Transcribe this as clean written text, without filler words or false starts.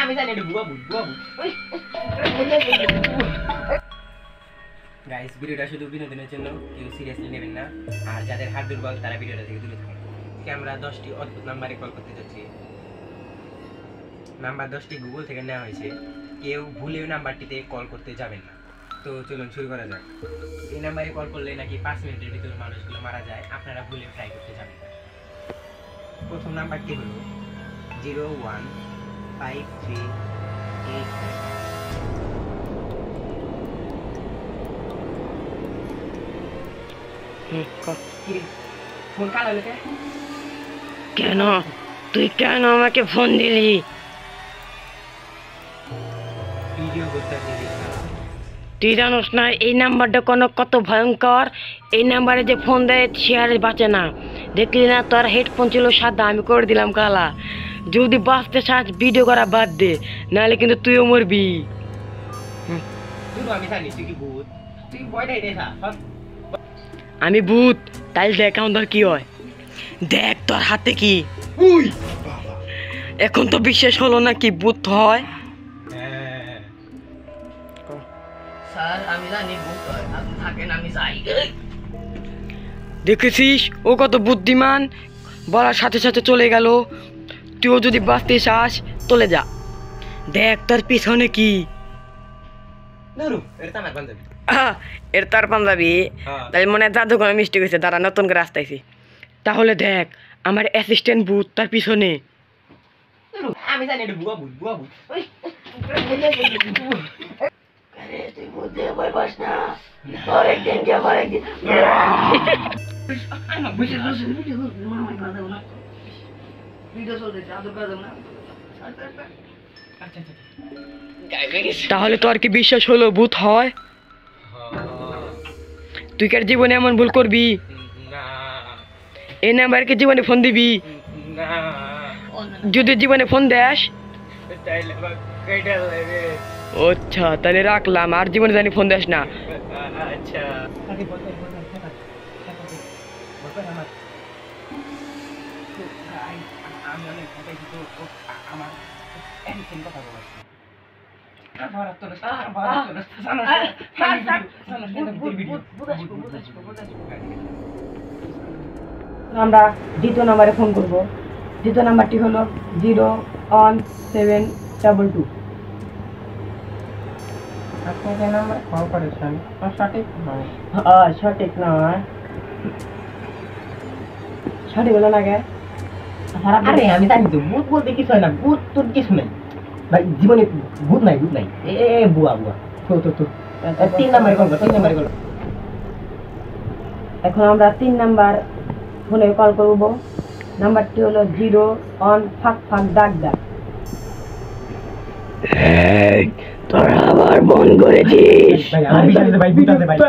আমি জানি এটা বুয়া বুয়া গাইস ভিডিওটা শুধু বিনোদনের জন্য কেউ সিরিয়াসলি নেবেন না আর যাদের হাত দুর্বল তারা ভিডিওটা থেকে দূরে থাকুন আমরা 10টি অদ্ভুত নাম্বারে কল করতে যাচ্ছি নাম্বার 10টি গুগল থেকে নেওয়া হয়েছে কেউ ভুলেও নাম্বারটিতে কল করতে যাবেন না তো চলুন শুরু করা যাক এই নাম্বারে কল করলে নাকি 5 মিনিটের ভিতর মানুষগুলো মারা যায় আপনারা ভুলেও ট্রাই করতে যাবেন না প্রথম নাম্বারটি হলো 01538 ফোন কালো লেখে কেন তুই কেন আমাকে ফোন দিলি ভিডিও করতে দিলি তুই জানোস না এই নাম্বারটা কত ভয়ঙ্কর এই নাম্বারে যে ফোন দেয় সে আর বাঁচে না দেখলি না তোর হেডফোন ছিল সাদা আমি করে দিলাম কালা যদি বাঁচতে চাস ভিডিও করা বাদ দে নাহলে কিন্তু তুইও মরবি আমি জানি তুই কি ভূত তুই ভয় নাই রে আমি ভূত তাই দেখ আমাদের কি হয় দেখ তোর হাতে কি এখন তো বিশ্বাস হলো না কি ভূত হয় স্যার আমি জানি ভূত হয় আপনি থাকেন আমি যাই দেখেছিস ও কত বুদ্ধিমান বলার সাথে সাথে চলে গেল তুইও যদি বাঁচতে চাস চলে যা দেখ তোর পিছনে কি এর তার পাঞ্জাবি তাই মনে হয় জাদুঘর মিষ্টি হয়েছে তারা নতুন করে আসতেছি তাহলে দেখ আমার অ্যাসিস্ট্যান্ট ভূত তার পিছনে আমি জানি এটা বুয়া ভূত তুই বুঝতে ভয় পাস না আরেকদিন কে আরেকদিন তাহলে তোর কি বিশ্বাস হলো ভূত হয় তুই কি জীবনে এমন ভুল করবি এই নাম্বারকে জীবনে ফোন দিবি যদি জীবনে ফোন দেস আচ্ছা তাহলে রাখলাম আর জীবনে জানি ফোন দেস না আচ্ছা আমরা দ্বিতীয় নাম্বারে ফোন করব দ্বিতীয় নাম্বারটি হলো 01722 আপনি যে নাম্বার কল করেছেন সঠিক নয় সঠিক নয় সঠিক হলো না গে আরে আমি জানি তো ভূত বলতে কিছু হয় না ভূত তোর কিছু নাই ভাই জীবনে ভূত নাই এ বুয়া তো 3 নাম্বারে কল কর এখন আমরা 3 নাম্বার ফোনে কল করব নাম্বারটি হলো 0 তোরা আবার ফোন করেছিস ভাই